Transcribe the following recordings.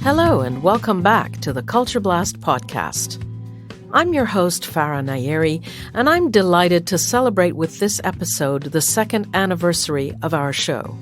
Hello and welcome back to the CultureBlast podcast. I'm your host, Farah Nayeri, and I'm delighted to celebrate with this episode the second anniversary of our show.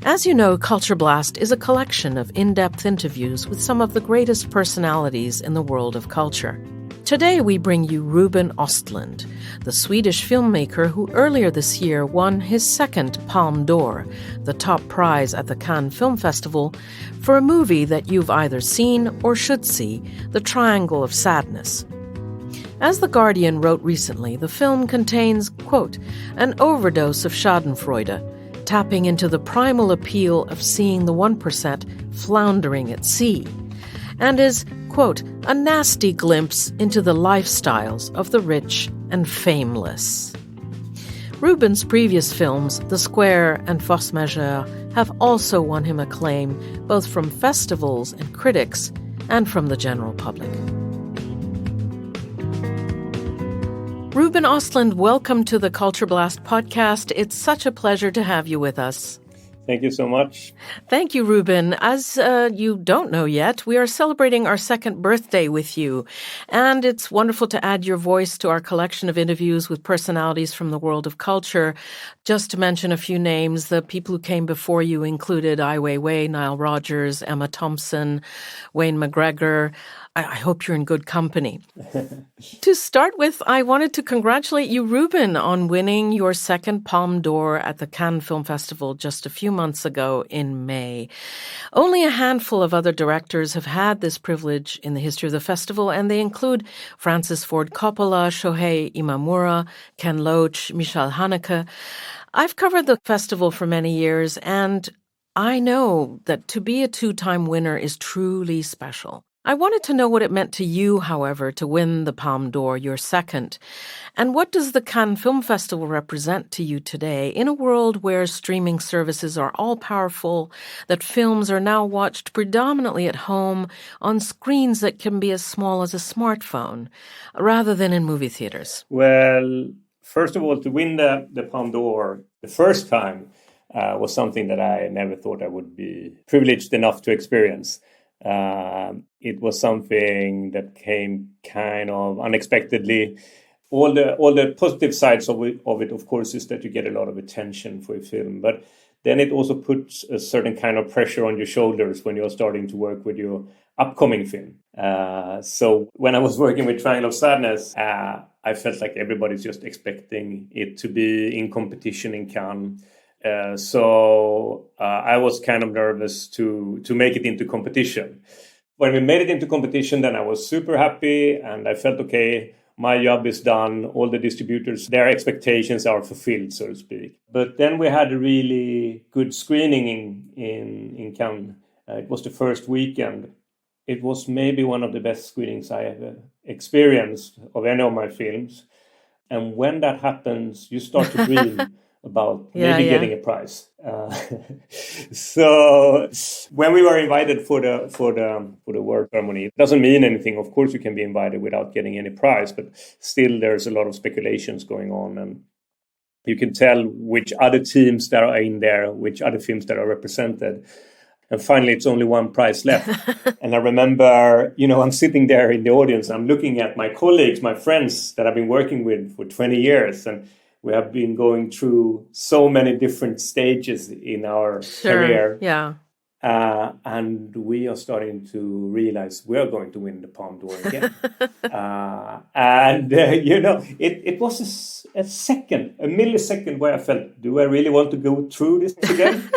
As you know, CultureBlast is a collection of in-depth interviews with some of the greatest personalities in the world of culture. Today we bring you Ruben Östlund, the Swedish filmmaker who earlier this year won his second Palme d'Or, the top prize at the Cannes Film Festival, for a movie that you've either seen or should see, The Triangle of Sadness. As The Guardian wrote recently, the film contains, quote, an overdose of schadenfreude, tapping into the primal appeal of seeing the 1% floundering at sea, and is, quote, a nasty glimpse into the lifestyles of the rich and fameless. Ruben's previous films, The Square and Force Majeure, have also won him acclaim both from festivals and critics and from the general public. Ruben Östlund, welcome to the CultureBlast podcast. It's such a pleasure to have you with us. Thank you so much. Thank you, Ruben. As you don't know yet, we are celebrating our second birthday with you. And it's wonderful to add your voice to our collection of interviews with personalities from the world of culture. Just to mention a few names, the people who came before you included Ai Weiwei, Nile Rodgers, Emma Thompson, Wayne McGregor. I hope you're in good company. To start with, I wanted to congratulate you, Ruben, on winning your second Palme d'Or at the Cannes Film Festival just a few months ago in May. Only a handful of other directors have had this privilege in the history of the festival, and they include Francis Ford Coppola, Shohei Imamura, Ken Loach, Michelle Haneke. I've covered the festival for many years, and I know that to be a two-time winner is truly special. I wanted to know what it meant to you, however, to win the Palme d'Or, your second. And what does the Cannes Film Festival represent to you today in a world where streaming services are all-powerful, that films are now watched predominantly at home on screens that can be as small as a smartphone, rather than in movie theaters? Well, first of all, to win the Palme d'Or the first time was something that I never thought I would be privileged enough to experience. It was something that came kind of unexpectedly. All the positive sides of it, of course, is that you get a lot of attention for a film. But then it also puts a certain kind of pressure on your shoulders when you're starting to work with your upcoming film. So when I was working with Triangle of Sadness, I felt like everybody's just expecting it to be in competition in Cannes. So I was kind of nervous to make it into competition. When we made it into competition, then I was super happy and I felt, okay, my job is done. All the distributors, their expectations are fulfilled, so to speak. But then we had a really good screening in Cannes. It was the first weekend. It was maybe one of the best screenings I have experienced of any of my films. And when that happens, you start to dream about getting a prize. So when we were invited for the award ceremony, it doesn't mean anything. Of course, you can be invited without getting any prize, but still there's a lot of speculations going on, and you can tell which other teams that are in there, which other films that are represented. And finally, it's only one prize left. And I remember, I'm sitting there in the audience, I'm looking at my colleagues, my friends that I've been working with for 20 years, and we have been going through so many different stages in our career. Yeah. And we are starting to realize we are going to win the Palme d'Or again. It was a millisecond where I felt, do I really want to go through this again?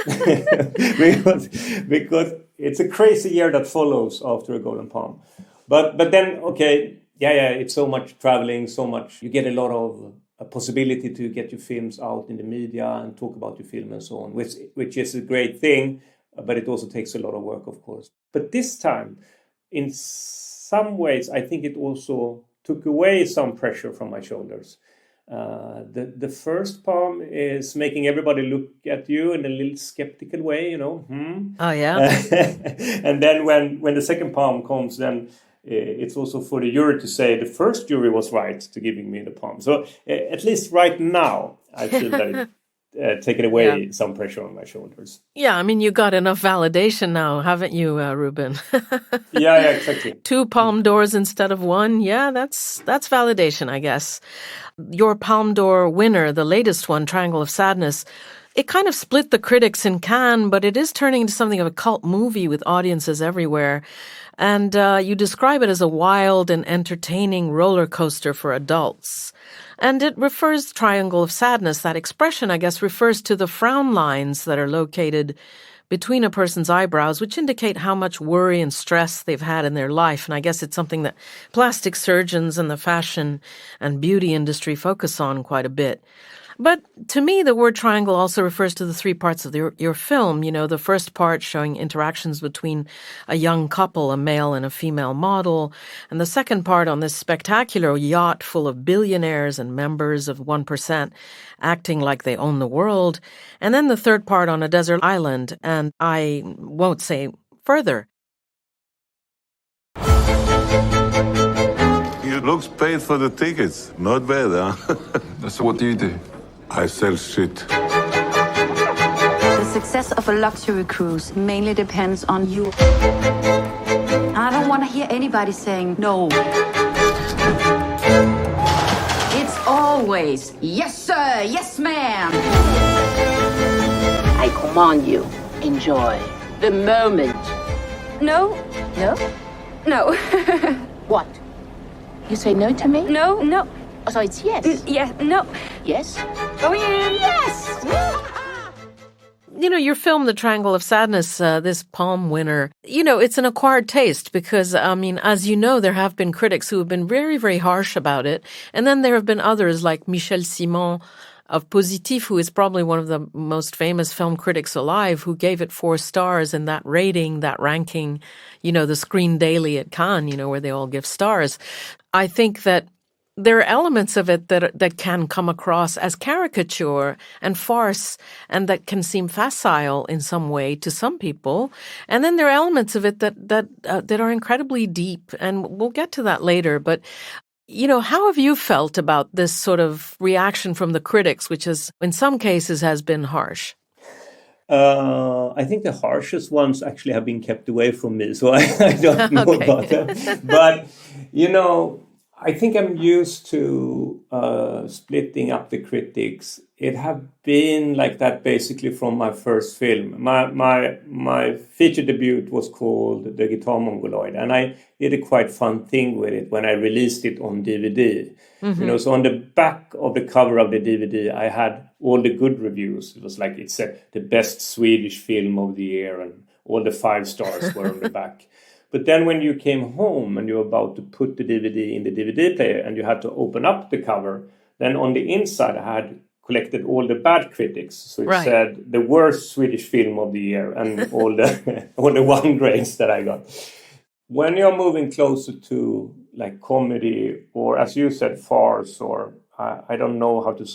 because it's a crazy year that follows after a Golden Palm. But then, okay, it's so much traveling, so much. You get a lot of a possibility to get your films out in the media and talk about your film and so on, which is a great thing, but it also takes a lot of work, of course. But this time, in some ways, I think it also took away some pressure from my shoulders. The first palm is making everybody look at you in a little skeptical way, Oh, yeah. And then when the second palm comes, then it's also for the jury to say the first jury was right to giving me the palm. So at least right now, I feel that taken away some pressure on my shoulders. Yeah, I mean, you got enough validation now, haven't you, Ruben? Yeah, exactly. 2 Palme d'Ors instead of 1. Yeah, that's validation, I guess. Your Palme d'Or winner, the latest one, Triangle of Sadness, it kind of split the critics in Cannes, but it is turning into something of a cult movie with audiences everywhere. And you describe it as a wild and entertaining roller coaster for adults. And it refers, Triangle of Sadness, that expression, I guess, refers to the frown lines that are located between a person's eyebrows, which indicate how much worry and stress they've had in their life. And I guess it's something that plastic surgeons and the fashion and beauty industry focus on quite a bit. But to me, the word triangle also refers to the 3 parts of your film. You know, the first part showing interactions between a young couple, a male and a female model, and the second part on this spectacular yacht full of billionaires and members of 1% acting like they own the world, and then the third part on a desert island, and I won't say further. It looks paid for the tickets. Not bad, huh? So what do you do? I sell shit. The success of a luxury cruise mainly depends on you. And I don't want to hear anybody saying no. It's always, yes, sir, yes, ma'am. I command you, enjoy the moment. No, No? no, What? You say no to me? no, no, Oh, so it's yes. yeah, no. Yes? Going in, yes. You know, your film, The Triangle of Sadness, this Palme winner, you know, it's an acquired taste because, I mean, as you know, there have been critics who have been very, very harsh about it. And then there have been others like Michel Simon of Positif, who is probably one of the most famous film critics alive, who gave it 4 stars in that rating, that ranking, you know, the Screen Daily at Cannes, you know, where they all give stars. I think that there are elements of it that can come across as caricature and farce and that can seem facile in some way to some people. And then there are elements of it that are incredibly deep, and we'll get to that later. But, you know, how have you felt about this sort of reaction from the critics, which is, in some cases, has been harsh? I think the harshest ones actually have been kept away from me, so I don't know about them. But, you know, I think I'm used to splitting up the critics. It have been like that basically from my first film. My feature debut was called The Guitar Mongoloid, and I did a quite fun thing with it when I released it on DVD. Mm-hmm. You know, so on the back of the cover of the DVD, I had all the good reviews. It was like the best Swedish film of the year, and all the 5 stars were on the back. But then when you came home and you were about to put the DVD in the DVD player and you had to open up the cover, then on the inside I had collected all the bad critics. So it said the worst Swedish film of the year and all the 1 grades that I got. When you're moving closer to like comedy or, as you said, farce, or I don't know how to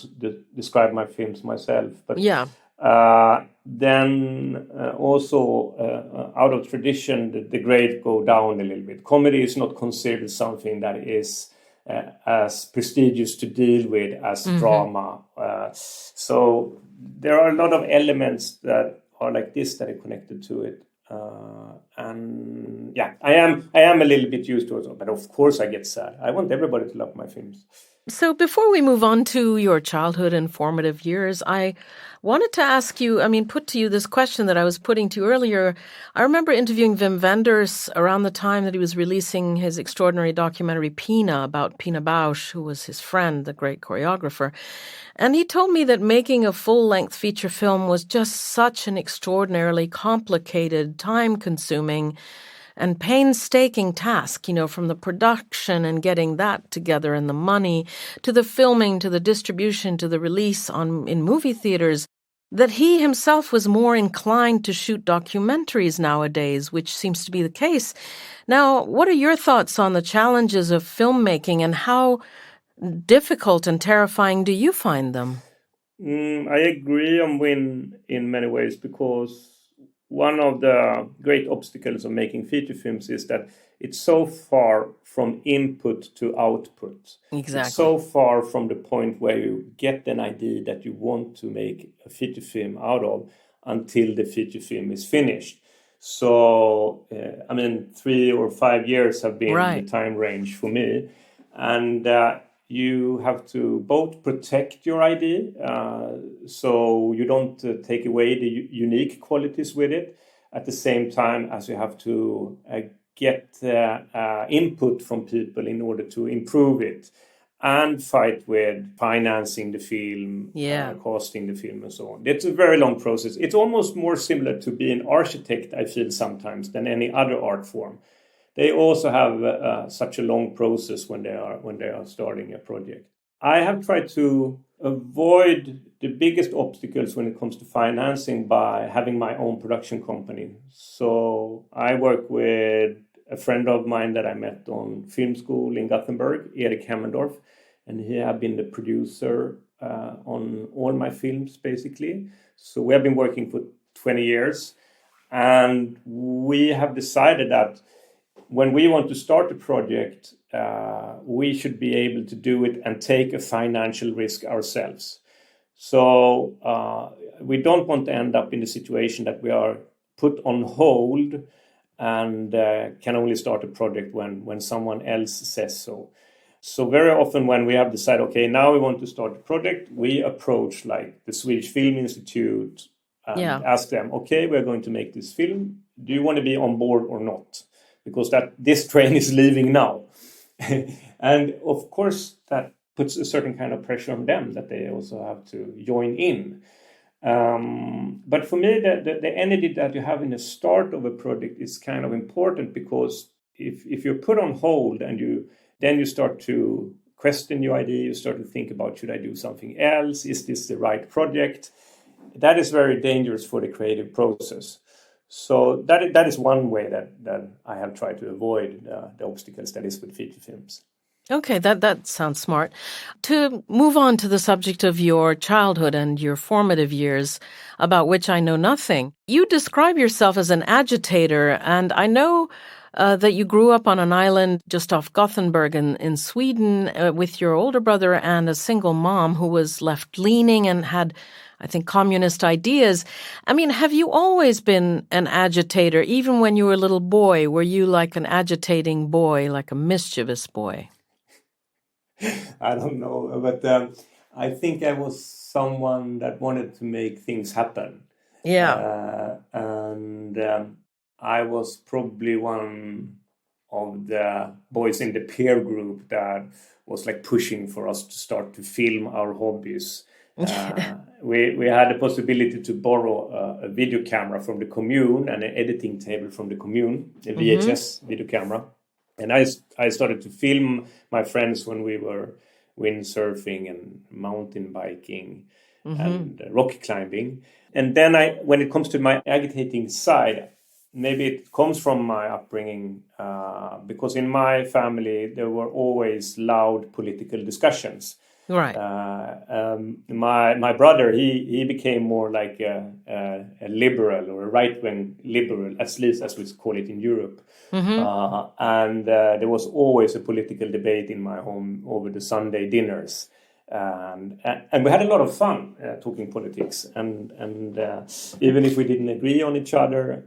describe my films myself, but yeah. Then also out of tradition, the grade go down a little bit. Comedy is not considered something that is as prestigious to deal with as drama. So there are a lot of elements that are like this that are connected to it. And yeah, I am a little bit used to it, but of course I get sad. I want everybody to love my films. So before we move on to your childhood and formative years, I wanted to ask you, put to you this question that I was putting to you earlier. I remember interviewing Wim Wenders around the time that he was releasing his extraordinary documentary Pina about Pina Bausch, who was his friend, the great choreographer. And he told me that making a full-length feature film was just such an extraordinarily complicated, time-consuming, and painstaking task, from the production and getting that together and the money, to the filming, to the distribution, to the release in movie theaters, that he himself was more inclined to shoot documentaries nowadays, which seems to be the case. Now, what are your thoughts on the challenges of filmmaking, and how difficult and terrifying do you find them? I agree on Win in many ways, because one of the great obstacles of making feature films is that it's so far from input to output. Exactly. It's so far from the point where you get an idea that you want to make a feature film out of until the feature film is finished. So, 3 or 5 years have been the time range for me. And you have to both protect your idea, so you don't take away the unique qualities with it, at the same time as you have to get input from people in order to improve it, and fight with financing the film, costing the film, and so on. It's a very long process. It's almost more similar to being an architect, I feel sometimes, than any other art form. They also have such a long process when they are starting a project. I have tried to avoid the biggest obstacles when it comes to financing by having my own production company. So I work with a friend of mine that I met on film school in Gothenburg, Erik Hemmendorf, and he has been the producer on all my films, basically. So we have been working for 20 years, and we have decided that when we want to start a project, we should be able to do it and take a financial risk ourselves. So we don't want to end up in the situation that we are put on hold and can only start a project when someone else says so. So very often when we have decided, okay, now we want to start a project, we approach like the Swedish Film Institute and ask them, okay, we're going to make this film. Do you want to be on board or not? Because this train is leaving now. And of course, that puts a certain kind of pressure on them that they also have to join in. But for me, the energy that you have in the start of a project is kind of important, because if you're put on hold and then you start to question your idea, you start to think about, should I do something else? Is this the right project? That is very dangerous for the creative process. So that is one way that I have tried to avoid the obstacles that is with feature films. Okay, that sounds smart. To move on to the subject of your childhood and your formative years, about which I know nothing, you describe yourself as an agitator, and I know that you grew up on an island just off Gothenburg in Sweden with your older brother and a single mom who was left-leaning and had, I think, communist ideas. I mean, have you always been an agitator, even when you were a little boy? Were you like an agitating boy, like a mischievous boy? I don't know, but I think I was someone that wanted to make things happen. Yeah. And I was probably one of the boys in the peer group that was like pushing for us to start to film our hobbies. We had the possibility to borrow a video camera from the commune and an editing table from the commune, a VHS video camera. And I started to film my friends when we were windsurfing and mountain biking and rock climbing. And then when it comes to my agitating side, maybe it comes from my upbringing, because in my family there were always loud political discussions. Right. My brother, he became more like a liberal or a right-wing liberal, at least as we call it in Europe. And there was always a political debate in my home over the Sunday dinners. And we had a lot of fun talking politics, and even if we didn't agree on each other,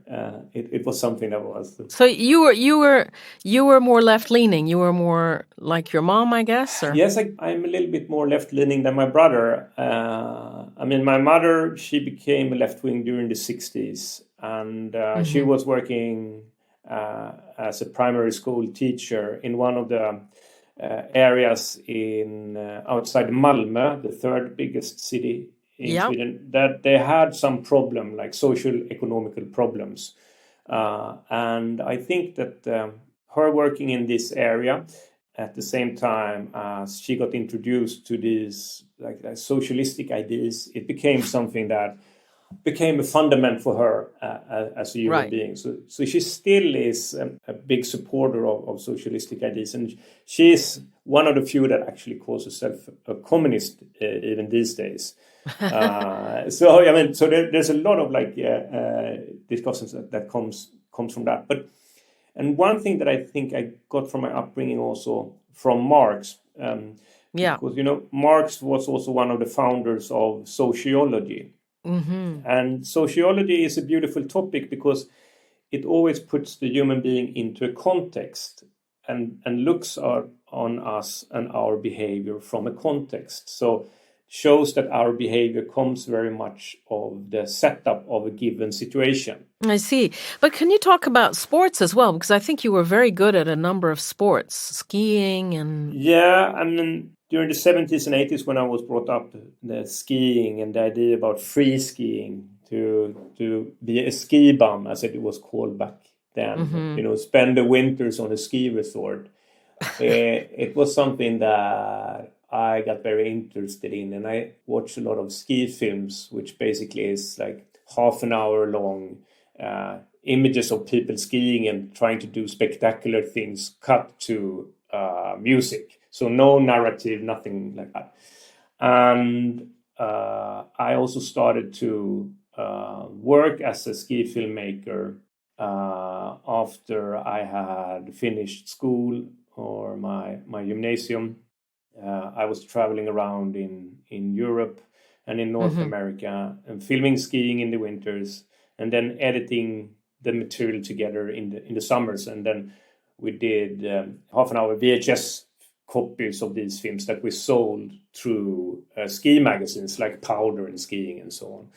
it was something that was. So you were more left leaning. You were more like your mom, I guess. Or? Yes, I'm a little bit more left leaning than my brother. My mother, she became left wing during the 60s, and she was working as a primary school teacher in one of the areas in outside Malmö, the third biggest city in Sweden, that they had some problem, like social economical problems. And I think that her working in this area at the same time as she got introduced to these like socialistic ideas, it became something that became a fundament for her as a human being. So she still is a big supporter of socialistic ideas, and she's one of the few that actually calls herself a communist even these days. So there's a lot of discussions that comes from that. And one thing that I think I got from my upbringing also from Marx, because Marx was also one of the founders of sociology, and sociology is a beautiful topic because it always puts the human being into a context and looks on us and our behavior from a context. So shows that our behavior comes very much of the setup of a given situation. I see. But can you talk about sports as well? Because I think you were very good at a number of sports, skiing and... Yeah, I mean, during the 70s and 80s when I was brought up, the skiing and the idea about free skiing, to be a ski bum, as it was called back then, spend the winters on a ski resort. It was something that I got very interested in, and I watched a lot of ski films, which basically is like half an hour long images of people skiing and trying to do spectacular things cut to music. So no narrative, nothing like that. And I also started to work as a ski filmmaker after I had finished school or my gymnasium. I was traveling around in Europe and in North America and filming skiing in the winters and then editing the material together in the summers. And then we did half an hour VHS copies of these films that we sold through ski magazines like Powder and Skiing and so on.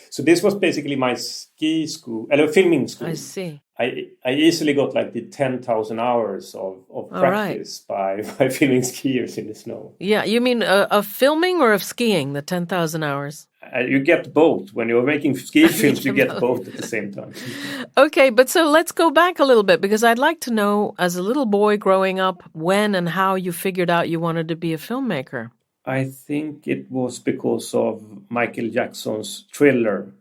So this was basically my ski school, filming school. I see. I easily got like the 10,000 hours of practice by filming skiers in the snow. Yeah, you mean of filming or of skiing, the 10,000 hours? You get both. When you're making ski films, you get both at the same time. Okay, but so let's go back a little bit because I'd like to know, as a little boy growing up, when and how you figured out you wanted to be a filmmaker. I think it was because of Michale Jackson's Thriller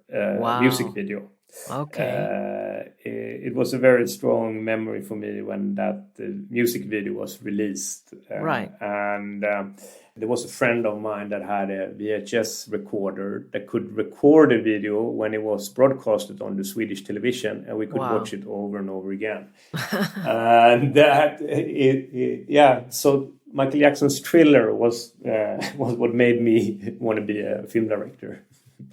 music video. Okay. It was a very strong memory for me when that music video was released. Right. And there was a friend of mine that had a VHS recorder that could record a video when it was broadcasted on the Swedish television, and we could watch it over and over again. And that, so Michale Jackson's Thriller was what made me want to be a film director.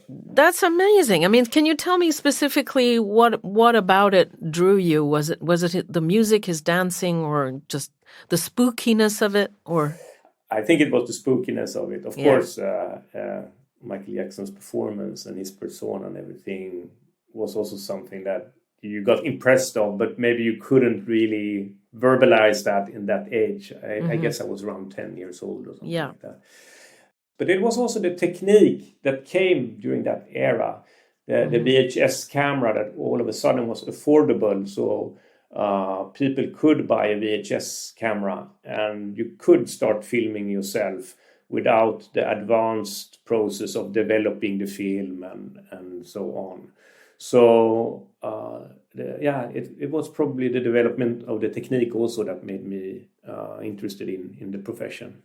That's amazing. I mean, can you tell me specifically what about it drew you? Was it the music, his dancing, or just the spookiness of it? Or I think it was the spookiness of it. Of course, Michale Jackson's performance and his persona and everything was also something that you got impressed of, but maybe you couldn't really verbalize that in that age. I guess I was around 10 years old or something like that. But it was also the technique that came during that era, the VHS camera that all of a sudden was affordable. So people could buy a VHS camera and you could start filming yourself without the advanced process of developing the film and so on. So it was probably the development of the technique also that made me interested in the profession.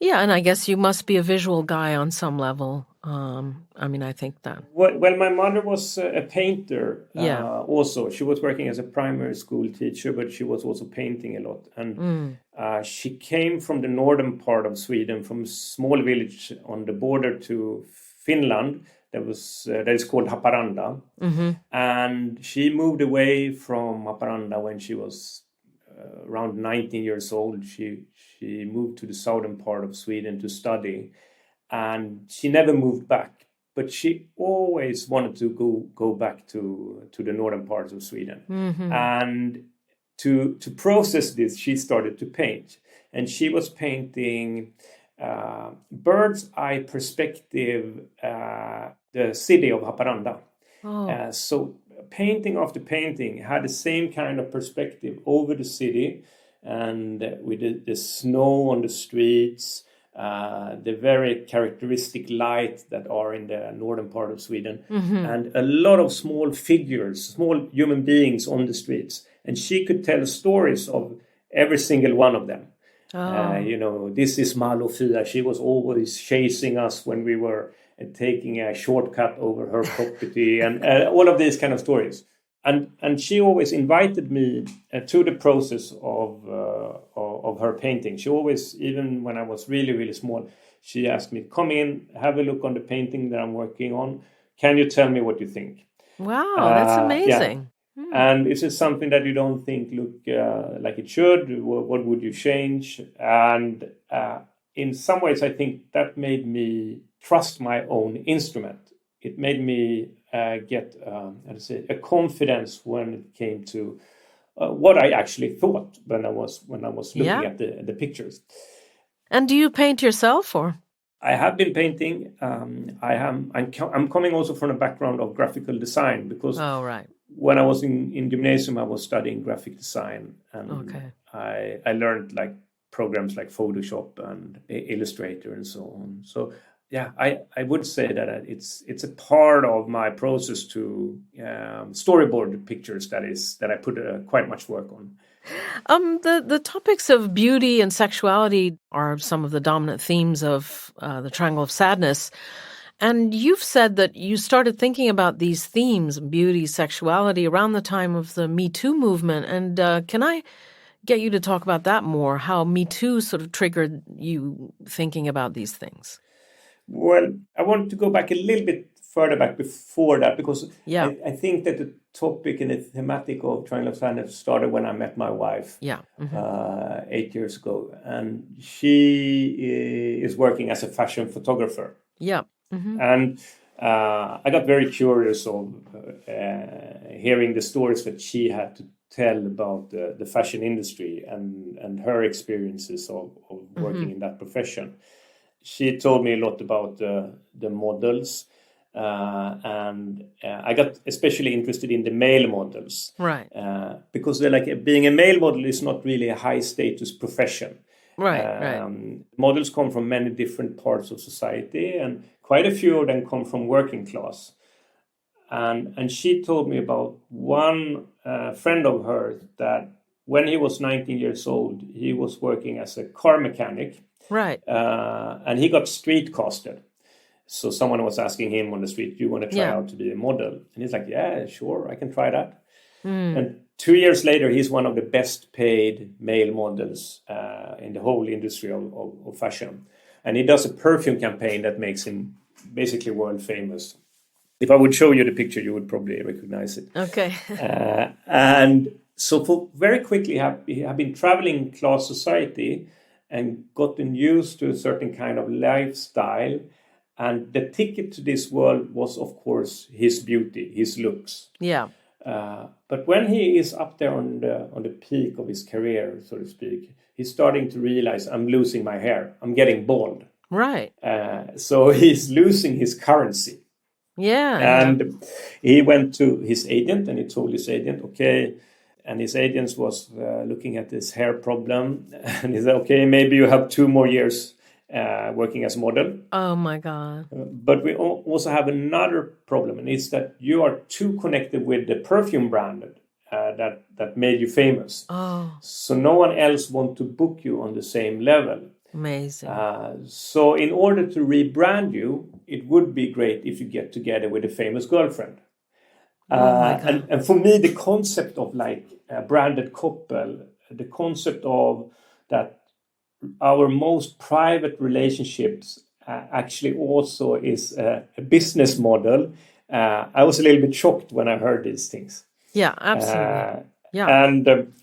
Yeah, and I guess you must be a visual guy on some level. I think that. Well, my mother was a painter also. She was working as a primary school teacher, but she was also painting a lot. And she came from the northern part of Sweden, from a small village on the border to Finland. That is called Haparanda. And she moved away from Haparanda when she was around 19 years old. She moved to the southern part of Sweden to study, and she never moved back. But she always wanted to go back to the northern parts of Sweden. And to process this, she started to paint, and she was painting bird's eye perspective, the city of Haparanda. So painting after painting had the same kind of perspective over the city, and with the snow on the streets, the very characteristic light that are in the northern part of Sweden, and a lot of small figures, small human beings on the streets. And she could tell stories of every single one of them. This is Malofia. She was always chasing us when we were taking a shortcut over her property, and all of these kind of stories. And she always invited me to the process of her painting. She always, even when I was really, really small, she asked me, come in, have a look on the painting that I'm working on. Can you tell me what you think? Wow, that's amazing. Yeah. And is it something that you don't think look like it should? What would you change? And in some ways, I think that made me trust my own instrument. It made me get a confidence when it came to what I actually thought when I was looking at the pictures. And do you paint yourself, or? I have been painting. I'm coming also from a background of graphical design, because when I was in gymnasium, I was studying graphic design, and I learned like programs like Photoshop and Illustrator and so on. So yeah, I would say that it's a part of my process to storyboard pictures that I put quite much work on. The topics of beauty and sexuality are some of the dominant themes of the Triangle of Sadness. And you've said that you started thinking about these themes, beauty, sexuality, around the time of the Me Too movement. And can I get you to talk about that more, how Me Too sort of triggered you thinking about these things? Well, I want to go back a little bit further back before that, because I think that the topic and the thematic of Triangle of Sadness started when I met my wife 8 years ago. And she is working as a fashion photographer. Yeah. Mm-hmm. And I got very curious of hearing the stories that she had to tell about the fashion industry and her experiences of working in that profession. She told me a lot about the models, and I got especially interested in the male models, right? Because they're like, being a male model is not really a high status profession, right? Models come from many different parts of society, and quite a few of them come from working class. And she told me about one friend of hers that when he was 19 years old, he was working as a car mechanic. Right. And he got street casted. So someone was asking him on the street, do you want to try out to be a model? And he's like, yeah, sure, I can try that. And 2 years later, he's one of the best paid male models in the whole industry of fashion. And he does a perfume campaign that makes him basically world famous. If I would show you the picture, you would probably recognize it. Okay. And so very quickly, have been traveling class society and gotten used to a certain kind of lifestyle. And the ticket to this world was, of course, his beauty, his looks. Yeah. But when he is up there on the peak of his career, so to speak, he's starting to realize, I'm losing my hair. I'm getting bald. Right. So he's losing his currency. Yeah. And he went to his agent and he told his agent, okay. And his agent was looking at this hair problem. And he said, okay, maybe you have 2 more years working as a model. Oh, my God. But we also have another problem. And it's that you are too connected with the perfume brand that made you famous. Oh. So no one else wants to book you on the same level. Amazing. So in order to rebrand you, it would be great if you get together with a famous girlfriend. And for me, the concept of like a branded couple, the concept of that our most private relationships actually also is a business model. I was a little bit shocked when I heard these things. Yeah, absolutely.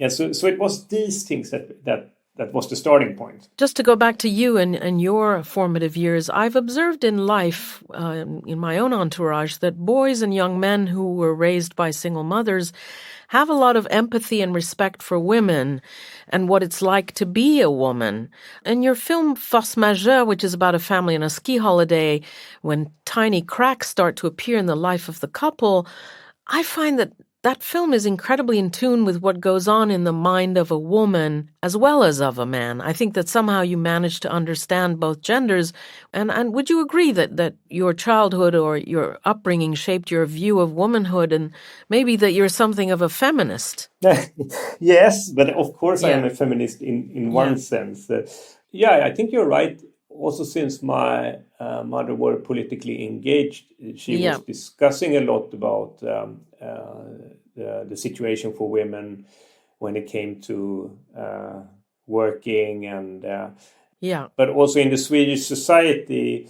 So it was these things that was the starting point. Just to go back to you and your formative years, I've observed in life, in my own entourage, that boys and young men who were raised by single mothers have a lot of empathy and respect for women and what it's like to be a woman. And your film Force Majeure, which is about a family on a ski holiday, when tiny cracks start to appear in the life of the couple, I find that film is incredibly in tune with what goes on in the mind of a woman as well as of a man. I think that somehow you manage to understand both genders. And would you agree that your childhood or your upbringing shaped your view of womanhood, and maybe that you're something of a feminist? Yes, but of course I am a feminist in one sense. I think you're right also since my mother were politically engaged, she Yeah. was discussing a lot about the situation for women when it came to working and Yeah. but also in the Swedish society,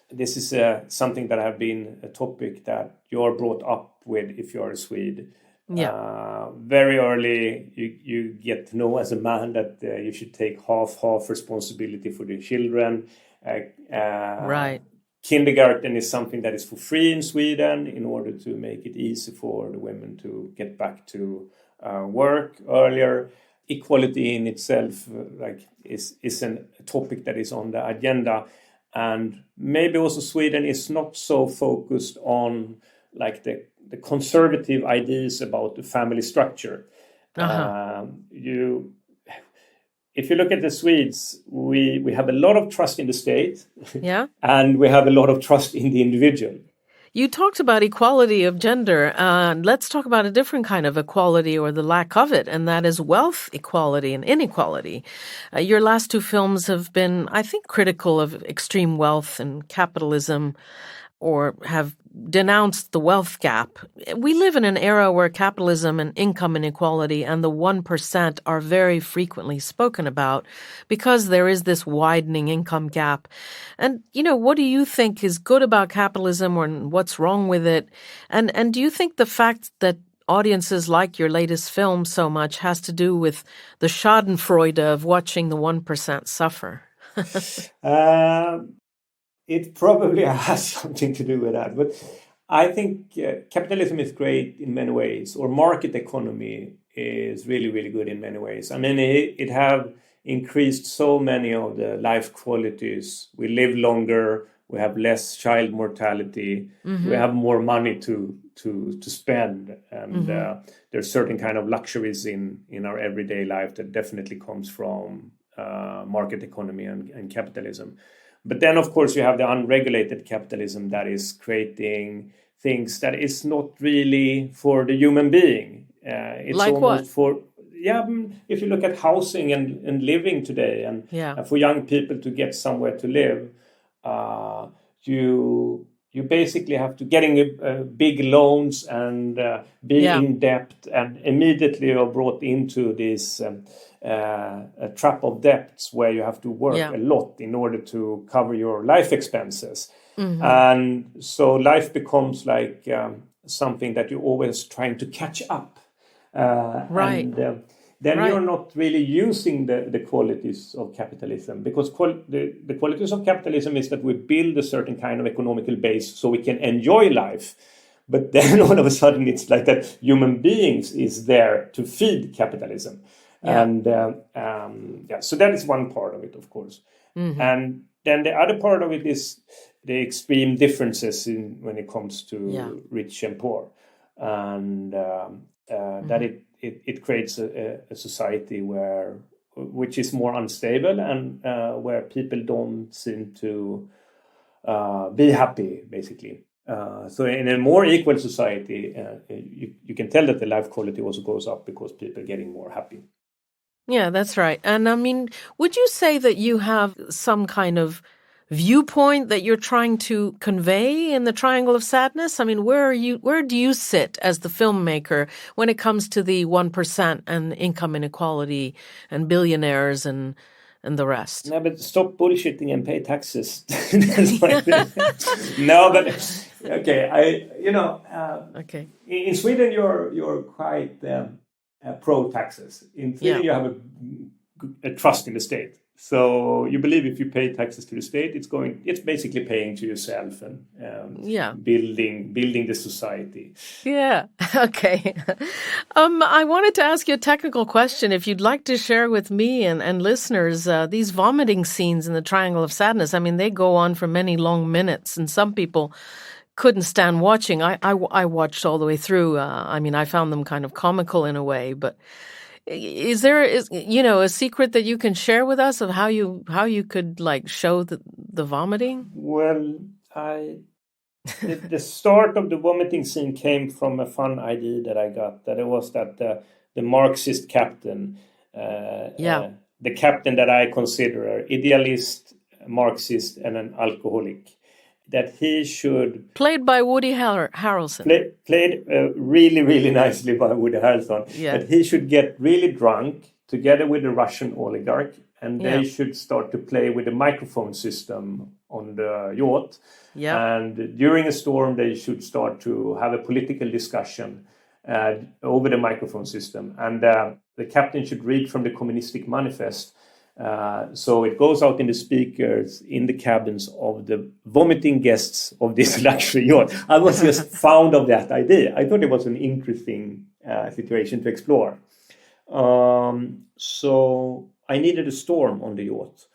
this is something that have been a topic that you're brought up with if you're a Swede. Yeah. Very early, you get to know as a man that you should take half responsibility for the children. Right. Kindergarten is something that is for free in Sweden in order to make it easy for the women to get back to work earlier. Equality in itself is a topic that is on the agenda, and maybe also Sweden is not so focused on like the conservative ideas about the family structure. If you look at the Swedes, we have a lot of trust in the state, Yeah. and we have a lot of trust in the individual. You talked about equality of gender. Let's talk about a different kind of equality or the lack of it, and that is wealth equality and inequality. Your last two films have been, I think, critical of extreme wealth and capitalism, or have denounced the wealth gap. We live in an era where capitalism and income inequality and the 1% are very frequently spoken about because there is this widening income gap. And, what do you think is good about capitalism or what's wrong with it? And do you think the fact that audiences like your latest film so much has to do with the schadenfreude of watching the 1% suffer? It probably has something to do with that. But I think capitalism is great in many ways, or market economy is really, really good in many ways. I mean, it have increased so many of the life qualities. We live longer, we have less child mortality, we have more money to spend. And there's certain kind of luxuries in our everyday life that definitely comes from market economy and capitalism. But then, of course, you have the unregulated capitalism that is creating things that is not really for the human being. It's like almost what? if you look at housing and living today, and for young people to get somewhere to live, you basically have to getting big loans and be in debt, and immediately you're brought into this a trap of debts where you have to work a lot in order to cover your life expenses. And so life becomes like something that you're always trying to catch up. Right. And then you're not really using the qualities of capitalism, because the qualities of capitalism is that we build a certain kind of economical base so we can enjoy life. But then all of a sudden it's like that human beings is there to feed capitalism. And so that is one part of it, of course. And then the other part of it is the extreme differences when it comes to rich and poor, and that it creates a society which is more unstable, and where people don't seem to be happy, basically. So in a more equal society, you can tell that the life quality also goes up because people are getting more happy. Yeah, that's right. And I mean, would you say that you have some kind of viewpoint that you're trying to convey in the Triangle of Sadness? I mean, where do you sit as the filmmaker when it comes to the 1% and income inequality and billionaires and the rest? No, but stop bullshitting and pay taxes. No, but okay. Okay. In Sweden, you're quite pro taxes. In Sweden, you have a trust in the state. So you believe if you pay taxes to the state, it's basically paying to yourself and building the society. Yeah. Okay. I wanted to ask you a technical question. If you'd like to share with me and listeners these vomiting scenes in the Triangle of Sadness. I mean, they go on for many long minutes, and some people couldn't stand watching. I watched all the way through. I found them kind of comical in a way, but. Is there a secret that you can share with us of how you could like show the vomiting? Well, the start of the vomiting scene came from a fun idea that I got. That it was that the Marxist captain, the captain that I consider an idealist, Marxist and an alcoholic, that he should... Played by Woody Harrelson. Played really, really nicely by Woody Harrelson. Yeah. That he should get really drunk together with the Russian oligarch, and they should start to play with the microphone system on the yacht. Yeah. And during a storm, they should start to have a political discussion over the microphone system. And the captain should read from the Communistic Manifest. So it goes out in the speakers in the cabins of the vomiting guests of this luxury yacht. I was just fond of that idea. I thought it was an interesting situation to explore. So I needed a storm on the yacht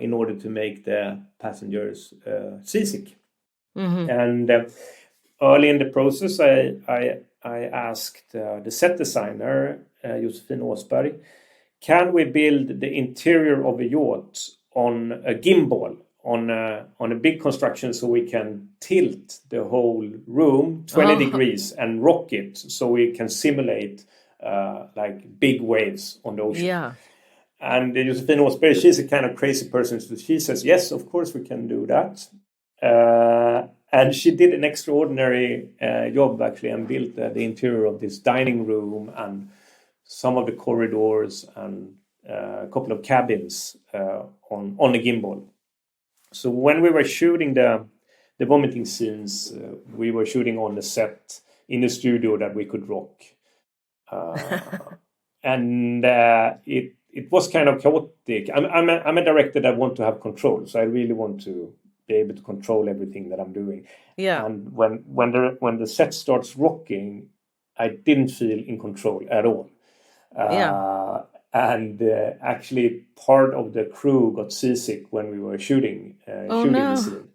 in order to make the passengers seasick. Mm-hmm. And early in the process, I asked the set designer, Josefin Åsberg, can we build the interior of a yacht on a gimbal, on a big construction, so we can tilt the whole room 20 degrees and rock it, so we can simulate like big waves on the ocean. Yeah. And Josefin Åsberg, she's a kind of crazy person, so she says, yes, of course we can do that. And she did an extraordinary job, actually, and built the interior of this dining room and some of the corridors and a couple of cabins on a gimbal. So when we were shooting the vomiting scenes, we were shooting on the set in a studio that we could rock. And it was kind of chaotic. I'm a director that want to have control, so I really want to be able to control everything that I'm doing. Yeah. And when the set starts rocking, I didn't feel in control at all. And actually, part of the crew got seasick when we were shooting the scene,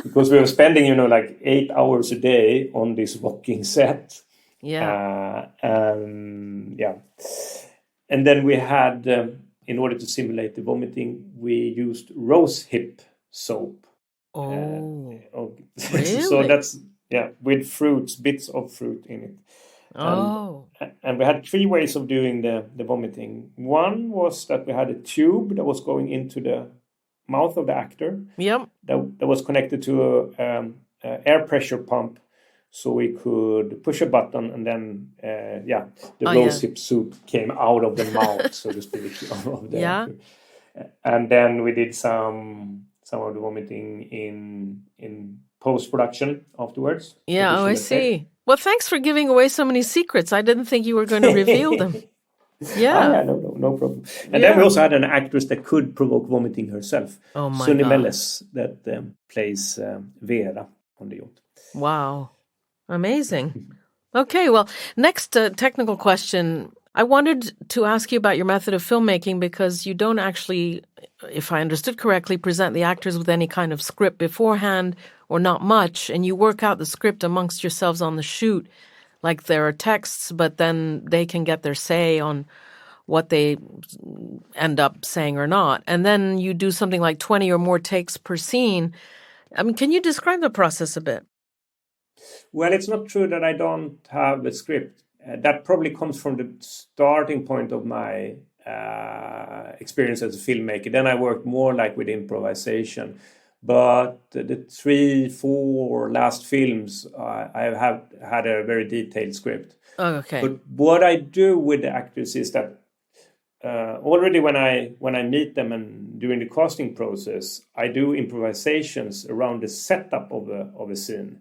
because we were spending, like 8 hours a day on this rocking set. Yeah. And then we had, in order to simulate the vomiting, we used rose hip soap. Oh, Really? So that's, with fruits, bits of fruit in it. And we had 3 ways of doing the vomiting. One was that we had a tube that was going into the mouth of the actor. Yep. That was connected to a air pressure pump, so we could push a button and then rose hip soup came out of the mouth, so to speak. Of the actor. And then we did some of the vomiting in post-production afterwards. Yeah, I see. Well, thanks for giving away so many secrets. I didn't think you were going to reveal them. Yeah. No problem. And then we also had an actress that could provoke vomiting herself. Oh, my Sunny God. Melles, that plays Vera on the yacht. Wow. Amazing. Okay, well, next technical question. I wanted to ask you about your method of filmmaking, because you don't actually, if I understood correctly, present the actors with any kind of script beforehand, or not much, and you work out the script amongst yourselves on the shoot. Like there are texts, but then they can get their say on what they end up saying or not. And then you do something like 20 or more takes per scene. I mean, can you describe the process a bit? Well, it's not true that I don't have a script. That probably comes from the starting point of my experience as a filmmaker. Then I worked more like with improvisation. But the 3-4 last films, I have had a very detailed script. Oh, okay. But what I do with the actors is that already when I meet them and during the casting process, I do improvisations around the setup of a scene.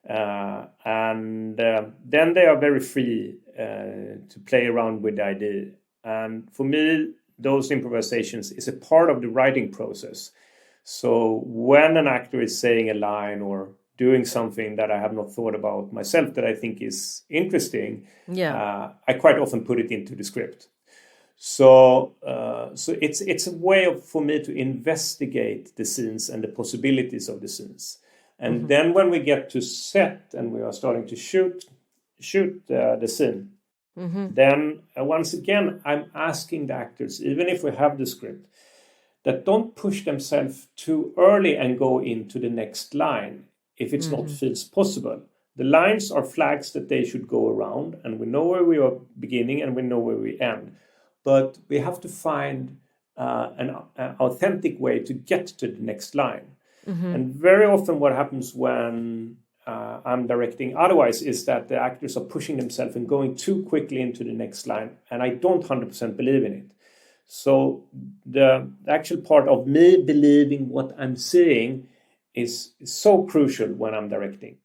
And then they are very free to play around with the idea. And for me, those improvisations is a part of the writing process. So when an actor is saying a line or doing something that I have not thought about myself that I think is interesting, I quite often put it into the script. So it's a way for me to investigate the scenes and the possibilities of the scenes. And then when we get to set and we are starting to shoot the scene, then once again, I'm asking the actors, even if we have the script, that don't push themselves too early and go into the next line if it's not feels possible. The lines are flags that they should go around, and we know where we are beginning and we know where we end. But we have to find an authentic way to get to the next line. And very often what happens when I'm directing otherwise is that the actors are pushing themselves and going too quickly into the next line, and I don't 100% believe in it. So the actual part of me believing what I'm seeing is so crucial when I'm directing.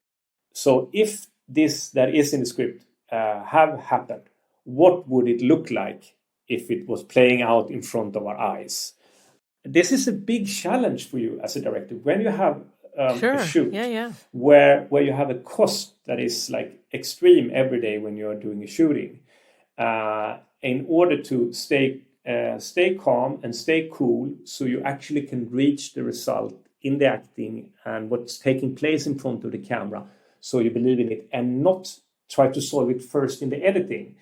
So if this that is in the script have happened, what would it look like if it was playing out in front of our eyes? This is a big challenge for you as a director when you have a shoot where you have a cost that is like extreme every day when you're doing a shooting. In order to stay calm and stay cool, so you actually can reach the result in the acting and what's taking place in front of the camera, so you believe in it, and not try to solve it first in the editing,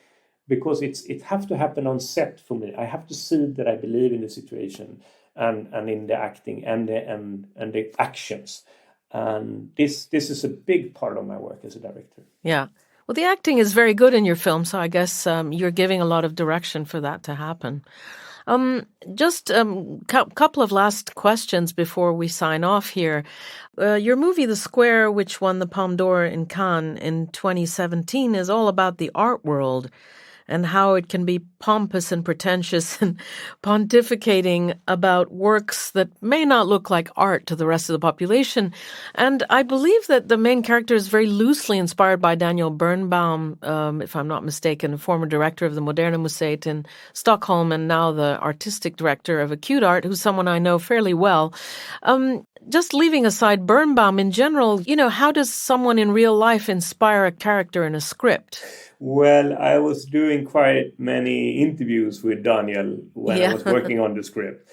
because it has to happen on set for me. I have to see that I believe in the situation and in the acting and the actions. And this is a big part of my work as a director. Yeah. Well, the acting is very good in your film, so I guess you're giving a lot of direction for that to happen. Just a couple of last questions before we sign off here. Your movie, The Square, which won the Palme d'Or in Cannes in 2017, is all about the art world and how it can be pompous and pretentious and pontificating about works that may not look like art to the rest of the population. And I believe that the main character is very loosely inspired by Daniel Birnbaum, if I'm not mistaken, a former director of the Moderna Museet in Stockholm and now the artistic director of Acute Art, who's someone I know fairly well. Just leaving aside Birnbaum in general, how does someone in real life inspire a character in a script? Well, I was doing quite many interviews with Daniel when I was working on the script.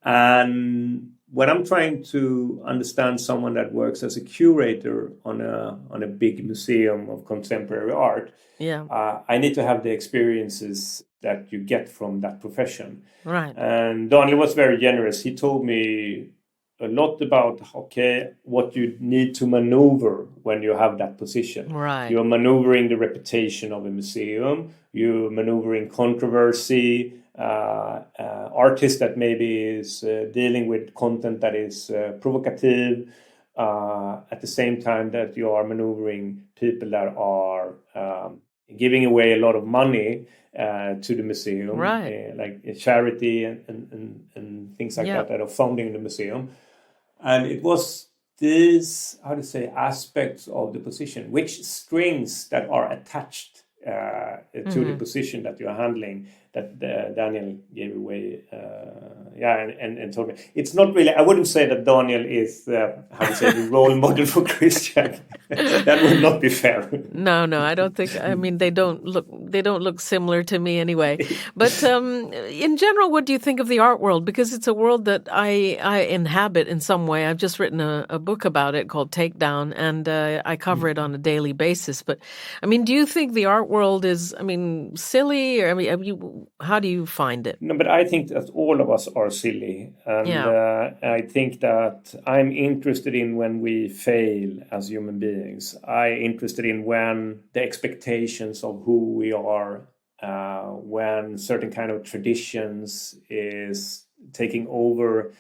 And when I'm trying to understand someone that works as a curator on a big museum of contemporary art, I need to have the experiences that you get from that profession. Right. And Daniel was very generous. He told me a lot about, what you need to maneuver when you have that position. Right. You're maneuvering the reputation of a museum. You're maneuvering controversy, artists that maybe is dealing with content that is provocative. At the same time that you are maneuvering people that are giving away a lot of money to the museum, right? Like charity and things like that are founding the museum. And it was these, aspects of the position, which strings that are attached to the position that you're handling, that Daniel gave away. And told me. It's not really, I wouldn't say that Daniel is, the role model for Christian. That would not be fair. No, I don't think, they don't look similar to me anyway. But in general, what do you think of the art world? Because it's a world that I inhabit in some way. I've just written a book about it called Takedown, and I cover it on a daily basis. But, do you think the art world is, silly? Or, how do you find it? No, but I think that all of us are silly. And I think that I'm interested in when we fail as human beings. I'm interested in when the expectations of who we are, when certain kind of traditions is taking over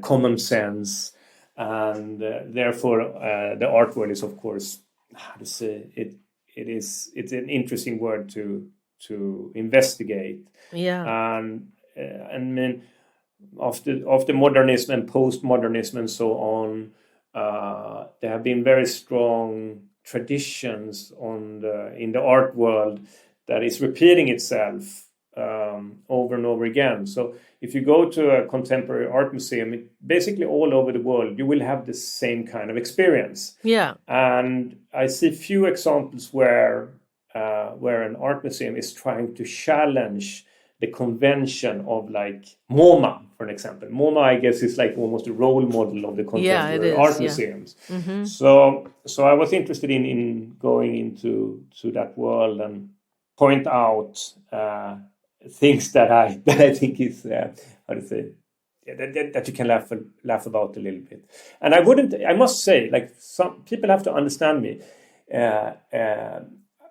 common sense. And therefore, the art world is, of course, it's an interesting word to investigate. And after modernism and postmodernism and so on, there have been very strong traditions in the art world that is repeating itself over and over again. So if you go to a contemporary art museum, basically all over the world, you will have the same kind of experience. And I see few examples where an art museum is trying to challenge the convention of like MoMA, for example. MoMA, I guess, is like almost a role model of the contemporary art museums. Mm-hmm. So I was interested in going into that world and point out things that I think is that you can laugh about a little bit. And I must say, like, some people have to understand me.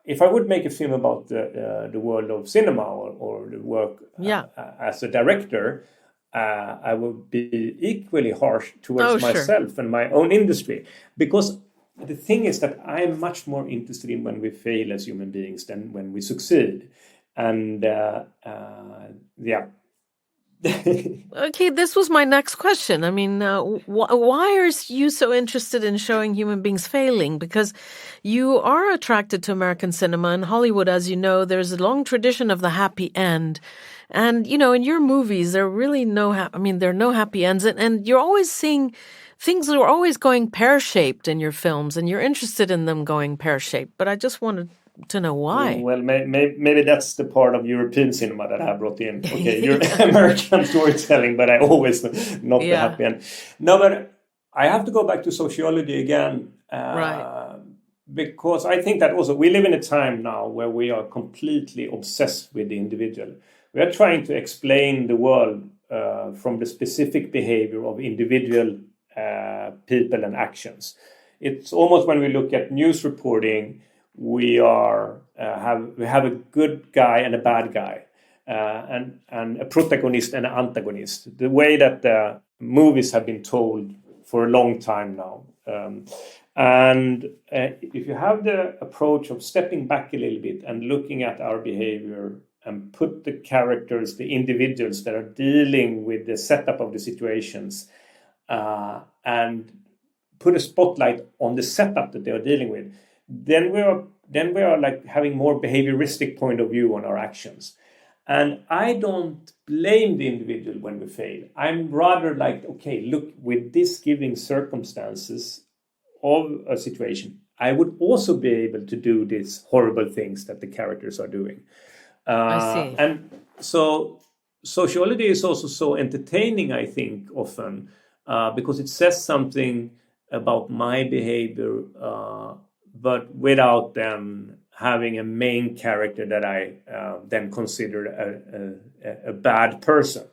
If I would make a film about the world of cinema or the work as a director, I would be equally harsh towards Oh, sure. myself and my own industry. Because the thing is that I'm much more interested in when we fail as human beings than when we succeed. And yeah. Okay, this was my next question. I mean, why are you so interested in showing human beings failing? Because you are attracted to American cinema. In Hollywood, as you know, there's a long tradition of the happy end. And, you know, in your movies, there are really there are no happy ends. And you're always seeing things that are always going pear-shaped in your films, and you're interested in them going pear-shaped. But I just wanted to know why. Well, maybe that's the part of European cinema that I brought in. Okay, you're American storytelling, but I always not the happy end. No, but I have to go back to sociology again. Right. Because I think that also we live in a time now where we are completely obsessed with the individual. We are trying to explain the world from the specific behavior of individual people and actions. It's almost when we look at news reporting, we have a good guy and a bad guy, and a protagonist and an antagonist. The way that the movies have been told for a long time now. And if you have the approach of stepping back a little bit and looking at our behavior and put the characters, the individuals that are dealing with the setup of the situations, and put a spotlight on the setup that they are dealing with, then we are like having more behavioristic point of view on our actions. And I don't blame the individual when we fail. I'm rather like, okay, look, with this giving circumstances of a situation, I would also be able to do these horrible things that the characters are doing. I see. And so sociology is also so entertaining, I think, often, because it says something about my behavior, but without them having a main character that I then consider a bad person.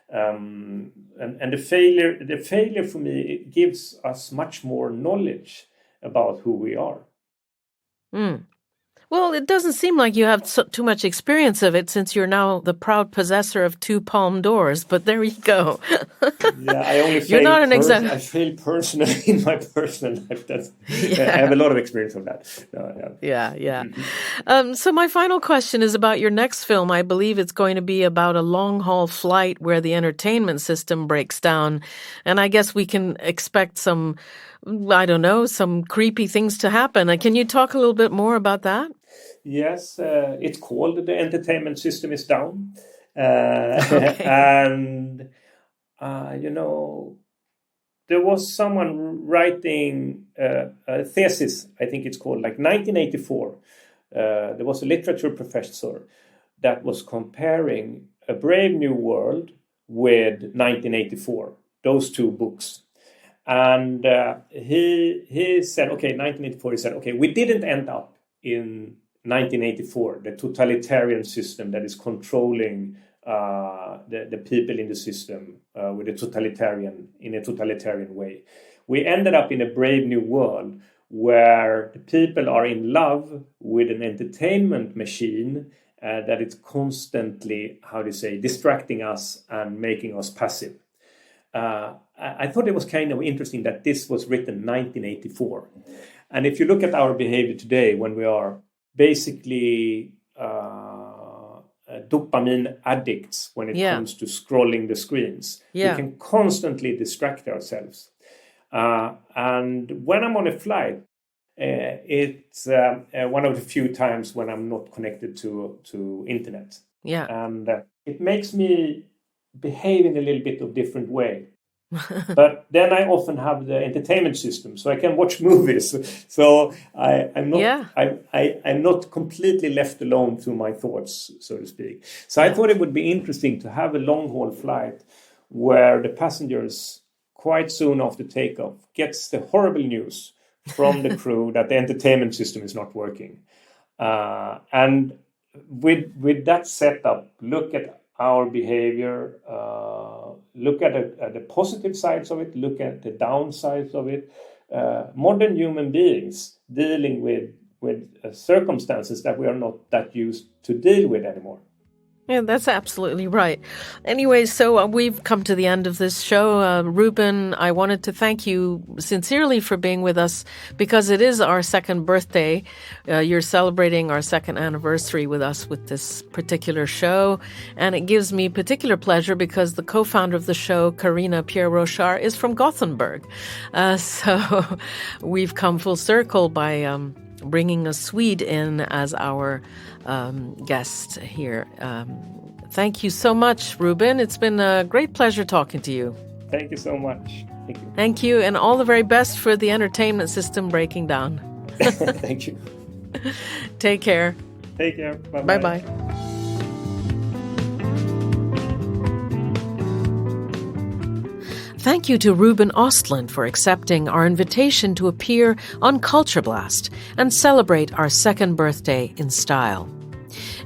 And the failure for me, it gives us much more knowledge about who we are. Mm. Well, it doesn't seem like you have too much experience of it since you're now the proud possessor of 2 Palme d'Ors, but there you go. Yeah, I only You're not an I fail personally in my personal life. I have a lot of experience of that. Yeah. So my final question is about your next film. I believe it's going to be about a long-haul flight where the entertainment system breaks down. And I guess we can expect some creepy things to happen. Can you talk a little bit more about that? Yes, it's called The Entertainment System is Down. Okay. And, there was someone writing a thesis, I think it's called, like 1984. There was a literature professor that was comparing A Brave New World with 1984, those 2 books. And he said, okay, 1984, he said, okay, we didn't end up in 1984, the totalitarian system that is controlling the people in the system in a totalitarian way. We ended up in a brave new world where the people are in love with an entertainment machine that is constantly, distracting us and making us passive. I thought it was kind of interesting that this was written 1984. And if you look at our behavior today, when we are basically dopamine addicts when it comes to scrolling the screens, we can constantly distract ourselves. And when I'm on a flight, it's one of the few times when I'm not connected to internet. Yeah. And it makes me behave in a little bit of different way. But then I often have the entertainment system, so I can watch movies. So I'm not completely left alone to my thoughts, so to speak. So I thought it would be interesting to have a long haul flight where the passengers, quite soon after takeoff, gets the horrible news from the crew that the entertainment system is not working. And with that setup, look at our behavior, look at the positive sides of it, look at the downsides of it. Modern human beings dealing with circumstances that we are not that used to deal with anymore. Yeah, that's absolutely right. Anyway, so we've come to the end of this show. Ruben, I wanted to thank you sincerely for being with us because it is our second birthday. You're celebrating our second anniversary with us with this particular show. And it gives me particular pleasure because the co-founder of the show, Carina Pierre-Rochard, is from Gothenburg. So we've come full circle by bringing a Swede in as our guest here. Thank you so much, Ruben. It's been a great pleasure talking to you. Thank you so much. Thank you. Thank you, and all the very best for the entertainment system breaking down. Thank you. Take care. Take care. Bye-bye. Bye-bye. Thank you to Ruben Östlund for accepting our invitation to appear on CultureBlast and celebrate our second birthday in style.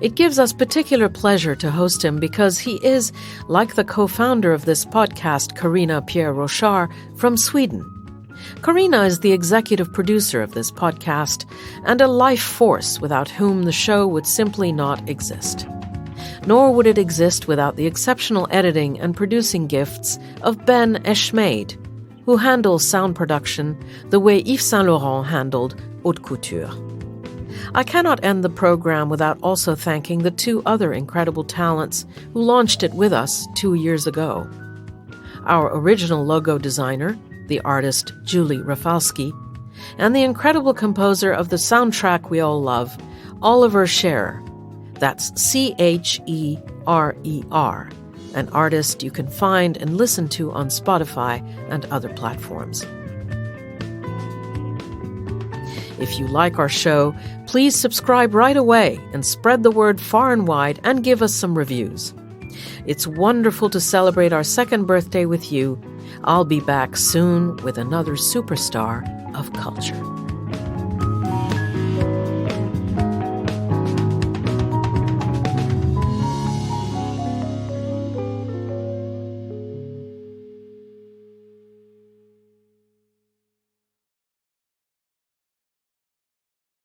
It gives us particular pleasure to host him because he is, like the co-founder of this podcast, Carina Pierre-Rochard, from Sweden. Carina is the executive producer of this podcast and a life force without whom the show would simply not exist. Nor would it exist without the exceptional editing and producing gifts of Ben Eschmeid, who handles sound production the way Yves Saint Laurent handled haute couture. I cannot end the program without also thanking the two other incredible talents who launched it with us 2 years ago. Our original logo designer, the artist Julie Rafalski, and the incredible composer of the soundtrack we all love, Oliver Scherer. That's Cherer, an artist you can find and listen to on Spotify and other platforms. If you like our show, please subscribe right away and spread the word far and wide and give us some reviews. It's wonderful to celebrate our second birthday with you. I'll be back soon with another superstar of culture.